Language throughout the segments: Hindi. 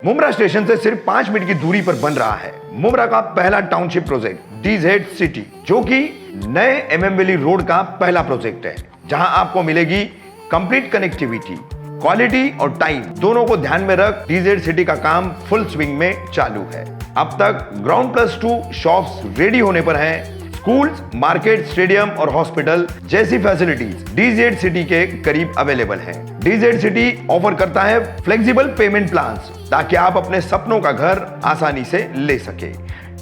मुमरा स्टेशन से सिर्फ 5 मिनट की दूरी पर बन रहा है मुमरा का पहला टाउनशिप प्रोजेक्ट डीजेड सिटी, जो कि नए एमएम वैली रोड का पहला प्रोजेक्ट है, जहां आपको मिलेगी कंप्लीट कनेक्टिविटी, क्वालिटी और टाइम दोनों को ध्यान में रख डीजेड सिटी का काम फुल स्विंग में चालू है। अब तक ग्राउंड +2 शॉप्स रेडी होने पर हैं। स्कूल्स, मार्केट, स्टेडियम और हॉस्पिटल जैसी फैसिलिटीज डीजेड सिटी के करीब अवेलेबल हैं। डीजेड सिटी ऑफर करता है फ्लेक्सिबल पेमेंट प्लान्स, ताकि आप अपने सपनों का घर आसानी से ले सके।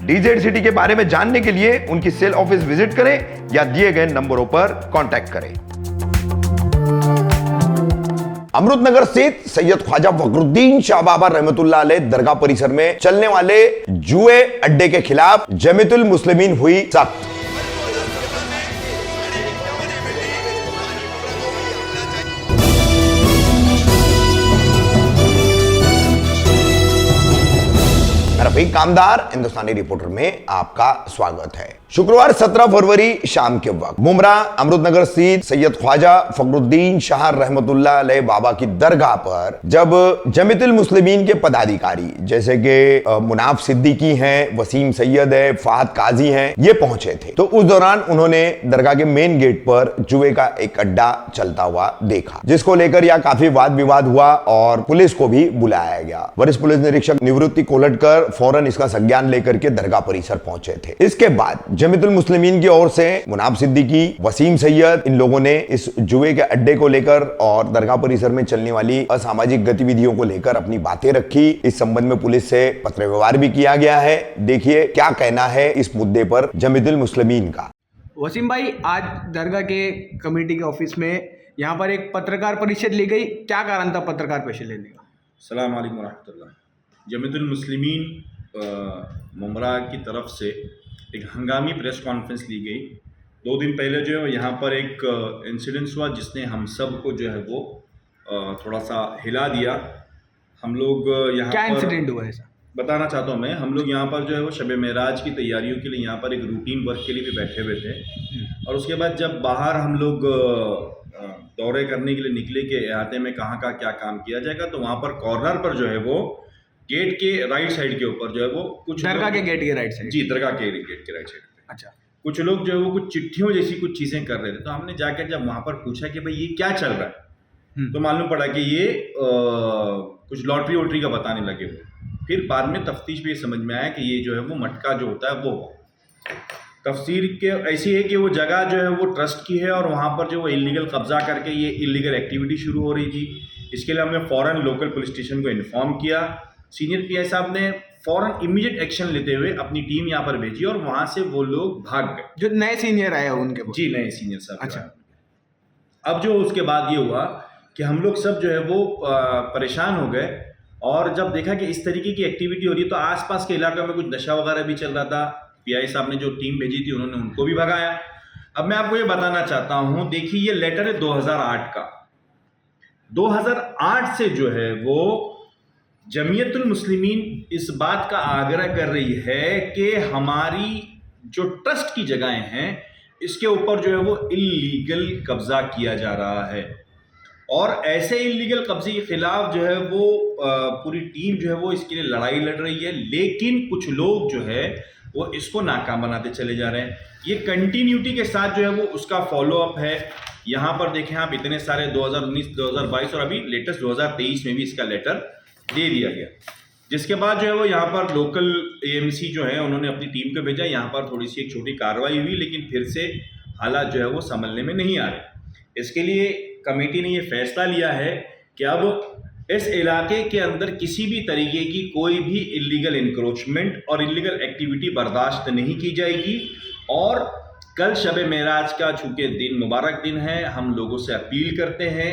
डीजेड सिटी के बारे में जानने के लिए उनकी सेल ऑफिस विजिट करें या दिए गए नंबरों पर कांटेक्ट करें। अमृतनगर स्थित सैयद ख्वाजा फखरुद्दीन शाह बाबा रहमतुल्लाह अलैह दरगाह परिसर में चलने वाले जुए अड्डे के खिलाफ जमीयतुल मुस्लिमीन हुई सख्त। रफीक कामदार हिंदुस्तानी रिपोर्टर में आपका स्वागत है। शुक्रवार 17 फरवरी शाम के वक्त मुमरा अमृतनगर स्थित सैयद ख्वाजा फखरुद्दीन शाह रहमतुल्लाह अलैह बाबा की दरगाह पर जब जमीयतुल मुस्लिमीन के पदाधिकारी जैसे कि मुनाफ सिद्दीकी हैं, वसीम सैयद है, फहद काजी हैं, ये पहुंचे थे, तो उस दौरान उन्होंने दरगाह के मेन गेट पर जुए का एक अड्डा चलता हुआ देखा, जिसको लेकर यहाँ काफी वाद विवाद हुआ और पुलिस को भी बुलाया गया। वरिष्ठ पुलिस निरीक्षक निवृत्ति कोलटकर फौरन इसका संज्ञान लेकर के दरगाह परिसर पहुंचे थे। इसके बाद जमीयतुल मुस्लिमीन की ओर से मुनाफ सिद्दीकी, वसीम सैयद, इन लोगों ने इस जुए के अड्डे को लेकर और दरगाह परिसर में चलने वाली असामाजिक गतिविधियों को लेकर अपनी बातें रखी। इस संबंध में पुलिस से पत्र व्यवहार भी किया गया है। देखिए क्या कहना है इस मुद्दे पर जमीयतुल मुस्लिमीन का। वसीम भाई, आज दरगाह के कमेटी के ऑफिस में यहाँ पर एक पत्रकार परिषद ली गई, क्या कारण था पत्रकार परिषद लेने का? अस्सलाम वालेकुम रहमतुल्लाह। जमीयतुल मुस्लिमीन मुमरा की तरफ से एक हंगामी प्रेस कॉन्फ्रेंस ली गई। 2 दिन पहले जो है यहाँ पर एक इंसिडेंस हुआ जिसने हम सब को जो है वो थोड़ा सा हिला दिया। हम लोग यहाँ क्या पर इंसिडेंट हुआ ऐसा बताना चाहता हूँ मैं। हम लोग यहाँ पर जो है वो शब मेराज की तैयारियों के लिए यहाँ पर एक रूटीन वर्क के लिए भी बैठे हुए थे, और उसके बाद जब बाहर हम लोग दौरे करने के लिए निकले कि अहाते में कहाँ का क्या काम किया जाएगा, तो वहाँ पर कॉर्नर पर जो है वो गेट के राइट साइड के ऊपर जो है वो कुछ दरगाह के गेट के राइट साइड? जी, दरगाह के गेट के राइट साइड पे अच्छा। कुछ लोग जो है वो कुछ चिट्ठियों जैसी कुछ चीज़ें कर रहे थे। तो हमने जाकर जब वहाँ पर पूछा कि भाई ये क्या चल रहा है, तो मालूम पड़ा कि ये कुछ लॉटरी वोटरी का बताने लगे हुए। फिर बाद में तफ्तीश में ये समझ में आया कि ये जो है वो मटका जो होता है वो तफसीर के ऐसी है कि वो जगह जो है वो ट्रस्ट की है और वहाँ पर जो वो इलीगल कब्जा करके ये इलीगल एक्टिविटी शुरू हो रही थी। इसके लिए हमने फ़ौरन लोकल पुलिस स्टेशन को इन्फॉर्म किया। सीनियर पीआई साहब ने फ़ौरन इमीडिएट एक्शन लेते हुए अपनी टीम यहाँ पर भेजी और वहाँ से वो लोग भाग गए। जो नए सीनियर आए उनके? जी, नए सीनियर साहब। अच्छा। अब जो उसके बाद ये हुआ कि हम लोग सब जो है वो परेशान हो गए, और जब देखा कि इस तरीके की एक्टिविटी हो रही है तो आसपास के इलाके में कुछ नशा वगैरह भी चल रहा था। पीआई साहब ने जो टीम भेजी थी उन्होंने उनको भी भगाया। अब मैं आपको ये बताना चाहता हूँ, देखिए ये लेटर है 2008 का। 2008 से जो है वो जमीयतुल मुस्लिमीन इस बात का आग्रह कर रही है कि हमारी जो ट्रस्ट की जगहें हैं इसके ऊपर जो है वो इल्लीगल कब्जा किया जा रहा है, और ऐसे इल्लीगल कब्जे के खिलाफ जो है वो पूरी टीम जो है वो इसके लिए लड़ाई लड़ रही है। लेकिन कुछ लोग जो है वो इसको नाकाम बनाते चले जा रहे हैं। ये कंटिन्यूटी के साथ जो है वो उसका फॉलोअप है। यहाँ पर देखें आप, इतने सारे 2019, 2022 और अभी लेटेस्ट 2023 में भी इसका लेटर दे दिया गया, जिसके बाद जो है वो यहाँ पर लोकल एएमसी जो है उन्होंने अपनी टीम को भेजा। यहाँ पर थोड़ी सी एक छोटी कार्रवाई हुई, लेकिन फिर से हालात जो है वो संभलने में नहीं आ रहे। इसके लिए कमेटी ने ये फैसला लिया है कि अब इस इलाके के अंदर किसी भी तरीके की कोई भी इलीगल इंक्रोचमेंट और इलीगल एक्टिविटी बर्दाश्त नहीं की जाएगी। और कल शब मेराज का चूँकि दिन मुबारक दिन है, हम लोगों से अपील करते हैं,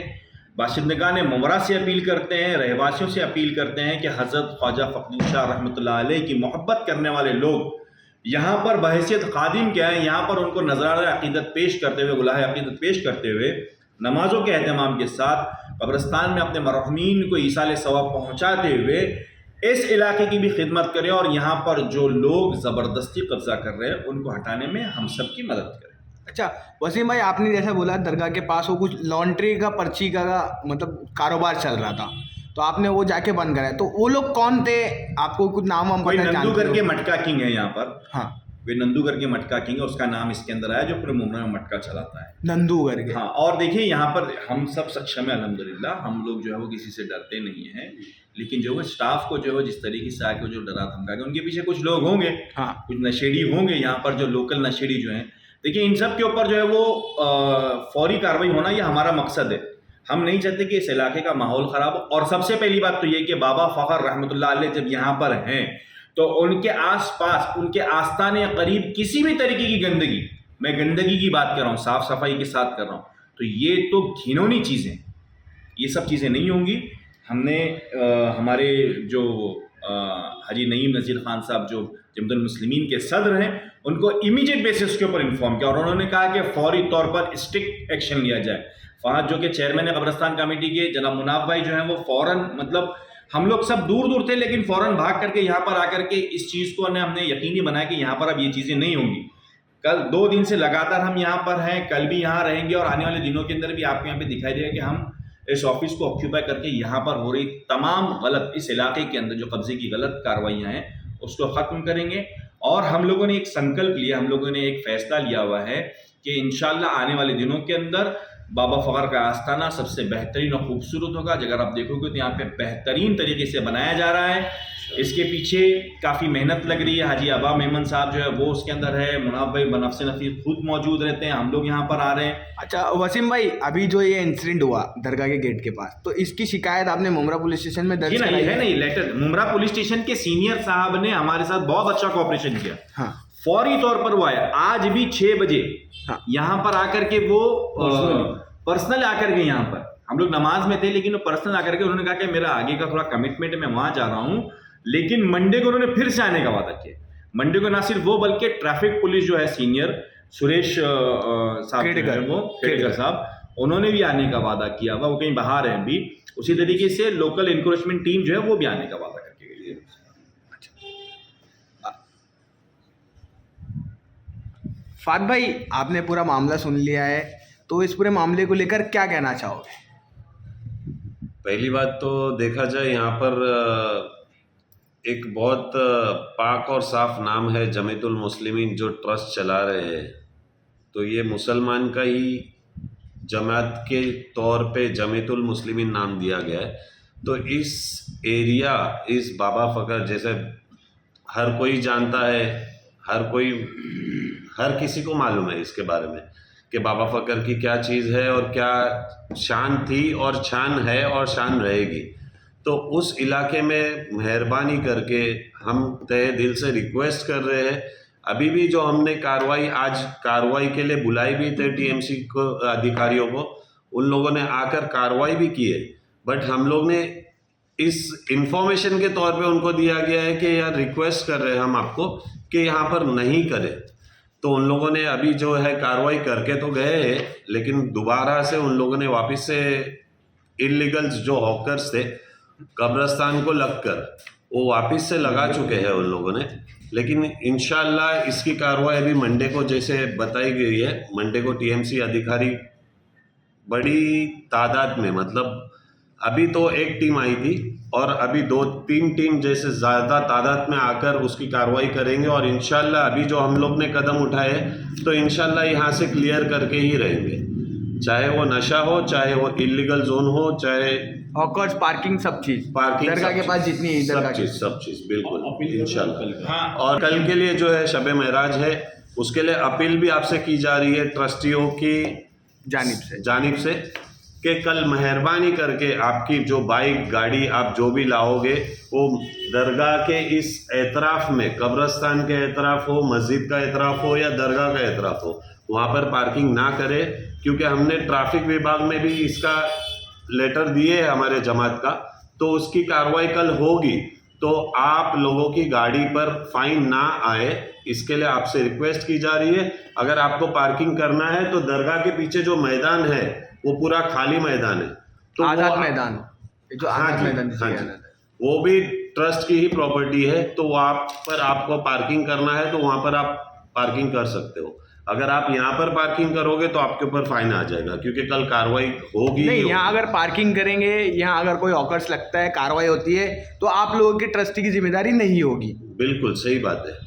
बाशिंदगान मुमरा से अपील करते हैं, रहवासियों से अपील करते हैं कि हज़रत ख्वाजा फखरुद्दीन शाह रहमतुल्लाह अलैह की मोहब्बत करने वाले लोग यहाँ पर बहैसियत खादिम क्या है, यहाँ पर उनको नज़राना अक़ीदत पेश करते हुए, गुलाह अक़ीदत पेश करते हुए, नमाज़ों के अहतमाम के साथ कब्रिस्तान में अपने मरहूमीन को ईसाले सवाब पहुँचाते हुए इस इलाके की भी खिदमत करें, और यहाँ पर जो लोग ज़बरदस्ती कब्जा कर रहे हैं उनको हटाने में हम सब की मदद करें। अच्छा वसीम भाई, आपने जैसा बोला दरगाह के पास वो कुछ लॉन्ड्री का पर्ची का मतलब कारोबार चल रहा था, तो आपने वो जाके बंद कराया, तो वो लोग कौन थे? आपको कुछ नाम हम कोई पता नंदू जानते करके हो? मटका किंग है यहाँ पर। हाँ, वे नंदू करके मटका किंग है, उसका नाम इसके अंदर आया, जो पूरे मुमरा में मटका चलाता है। नंदू करके। हाँ, और देखिए यहाँ पर हम सब सक्षम है अल्हम्दुलिल्लाह, हम लोग जो है वो किसी से डरते नहीं हैं, लेकिन जो है स्टाफ को जो है जिस तरीके से आके जो डरा धमका के, उनके पीछे कुछ लोग होंगे, हाँ, कुछ नशेड़ी होंगे यहाँ पर, जो लोकल नशेड़ी जो हैं। देखिए इन सब के ऊपर जो है वो फौरी कार्रवाई होना, ये हमारा मकसद है। हम नहीं चाहते कि इस इलाके का माहौल ख़राब हो। और सबसे पहली बात तो ये कि बाबा फ़खर रहमतुल्लाह अलैह जब यहाँ पर हैं, तो उनके आसपास, उनके आस्थाने करीब किसी भी तरीके की गंदगी, मैं गंदगी की बात कर रहा हूँ, साफ सफाई के साथ कर रहा हूँ, तो ये तो घिनौनी चीज़ें, ये सब चीज़ें नहीं होंगी। हमने हमारे जो हाजी नईम नज़ीर खान साहब जो जमतुल मुस्लिमीन के सदर हैं, उनको इमीडिएट बेसिस के ऊपर इन्फॉर्म किया और उन्होंने कहा कि फौरी तौर पर स्ट्रिक्ट एक्शन लिया जाए। फहद जो कि चेयरमैन कब्रस्तान कमेटी के जनाब मुनाफ भाई जो हैं, वो फ़ौरन, मतलब हम लोग सब दूर दूर थे, लेकिन फ़ौरन भाग करके यहाँ पर आकर के इस चीज़ को हमने यकीनी बनाया कि यहाँ पर अब ये चीज़ें नहीं होंगी। कल 2 दिन से लगातार हम यहाँ पर हैं, कल भी यहाँ रहेंगे और आने वाले दिनों के अंदर भी आपको यहाँ पे दिखाई देगा कि हम इस ऑफिस को ऑक्यूपाई करके यहाँ पर हो रही तमाम गलत, इस इलाके के अंदर जो कब्जे की गलत कार्रवाइयाँ हैं उसको ख़त्म करेंगे। और हम लोगों ने एक संकल्प लिया, हम लोगों ने एक फ़ैसला लिया हुआ है कि इंशाल्लाह आने वाले दिनों के अंदर बाबा फ़खर का आस्थाना सबसे बेहतरीन और ख़ूबसूरत होगा। अगर आप देखोगे तो यहाँ पे बेहतरीन तरीके से बनाया जा रहा है, इसके पीछे काफ़ी मेहनत लग रही है। हाजी अबा मेमन साहब जो है वो उसके अंदर है, मुनाफ भाई बनफ्स नफीस खुद मौजूद रहते हैं, हम लोग यहाँ पर आ रहे हैं। अच्छा वसीम भाई, अभी जो ये इंसिडेंट हुआ दरगाह के गेट के पास, तो इसकी शिकायत आपने मुमरा पुलिस स्टेशन में दर्ज कराई है? नहीं, लेटर मुमरा पुलिस स्टेशन के सीनियर साहब ने हमारे साथ बहुत अच्छा कोऑपरेशन किया। हाँ, फौरी तौर पर वो आया, आज भी 6 बजे हाँ, यहाँ पर आकर के वो पर्सनल आकर के, यहाँ पर हम लोग नमाज में थे लेकिन वो पर्सनल आकर के उन्होंने कहा कि मेरा आगे का थोड़ा कमिटमेंट है, मैं वहाँ जा रहा हूँ। लेकिन मंडे को उन्होंने फिर से आने का वादा किया। मंडे को ना सिर्फ वो बल्कि ट्रैफिक पुलिस जो है सीनियर सुरेश साहब जो है वो खेड़कर साहब, उन्होंने भी आने का वादा किया हुआ, वो कहीं बाहर हैं अभी। उसी तरीके से लोकल इंक्रोचमेंट टीम जो है वो भी आने का वादा करके गई है। फाद भाई, आपने पूरा मामला सुन लिया है, तो इस पूरे मामले को लेकर क्या कहना चाहोगे? पहली बात तो देखा जाए यहाँ पर एक बहुत पाक और साफ नाम है जमीयतुल मुस्लिमीन जो ट्रस्ट चला रहे हैं, तो ये मुसलमान का ही जमात के तौर पे जमीयतुल मुस्लिमीन नाम दिया गया है। तो इस एरिया, इस बाबा फ़खर जैसे हर कोई जानता है, हर किसी को मालूम है इसके बारे में कि बाबा फ़खर की क्या चीज़ है और क्या शान थी और शान है और शान रहेगी। तो उस इलाके में मेहरबानी करके हम तहे दिल से रिक्वेस्ट कर रहे हैं, अभी भी जो हमने आज कार्रवाई के लिए बुलाई भी थे टीएमसी को, अधिकारियों को, उन लोगों ने आकर कार्रवाई भी की है, बट हम लोग ने इस इंफॉर्मेशन के तौर पे उनको दिया गया है कि यार रिक्वेस्ट कर रहे हैं हम आपको कि यहाँ पर नहीं करें। तो उन लोगों ने अभी जो है कार्रवाई करके तो गए हैं, लेकिन दोबारा से उन लोगों ने वापस से इलीगल्स जो हॉकर्स थे कब्रस्तान को लगकर वो वापस से लगा चुके हैं उन लोगों ने। लेकिन इंशाल्लाह इसकी कार्रवाई अभी मंडे को जैसे बताई गई है, मंडे को टीएमसी अधिकारी बड़ी तादाद में, मतलब अभी तो एक टीम आई थी और अभी 2-3 टीम जैसे ज़्यादा तादाद में आकर उसकी कार्रवाई करेंगे। और इंशाल्लाह अभी जो हम लोग ने कदम उठाए तो इंशाल्लाह यहाँ से क्लियर करके ही रहेंगे, चाहे वो नशा हो, चाहे वो इलीगल जोन हो, चाहे हॉकर्स, पार्किंग, सब चीज़, पार्किंग दरगाह के पास जितनी सब चीज़ बिल्कुल इंशाल्लाह। हाँ, और कल के लिए जो है शब महराज है, उसके लिए अपील भी आपसे की जा रही है ट्रस्टियों की जानिब से कि कल मेहरबानी करके आपकी जो बाइक गाड़ी आप जो भी लाओगे वो दरगाह के इस एतराफ़ में, कब्रस्तान के एतराफ़ हो, मस्जिद का एतराफ़ हो या दरगाह का एतराफ़ हो, वहाँ पर पार्किंग ना करे, क्योंकि हमने ट्रैफिक विभाग में भी इसका लेटर दिए है हमारे जमात का, तो उसकी कार्रवाई कल होगी। तो आप लोगों की गाड़ी पर फाइन ना आए, इसके लिए आपसे रिक्वेस्ट की जा रही है। अगर आपको पार्किंग करना है तो दरगाह के पीछे जो मैदान है वो पूरा खाली मैदान है, तो आज़ाद मैदान, जो आज़ाद मैदान वो भी ट्रस्ट की ही प्रॉपर्टी है, तो वहाँ पर आपको पार्किंग करना है तो वहाँ पर आप पार्किंग कर सकते हो। अगर आप यहाँ पर पार्किंग करोगे तो आपके ऊपर फाइन आ जाएगा, क्योंकि कल कार्रवाई होगी नहीं, ही यहाँ होगी। अगर पार्किंग करेंगे, यहाँ अगर कोई ऑकर्स लगता है, कार्रवाई होती है, तो आप लोगों की ट्रस्टी की जिम्मेदारी नहीं होगी। बिल्कुल सही बात है।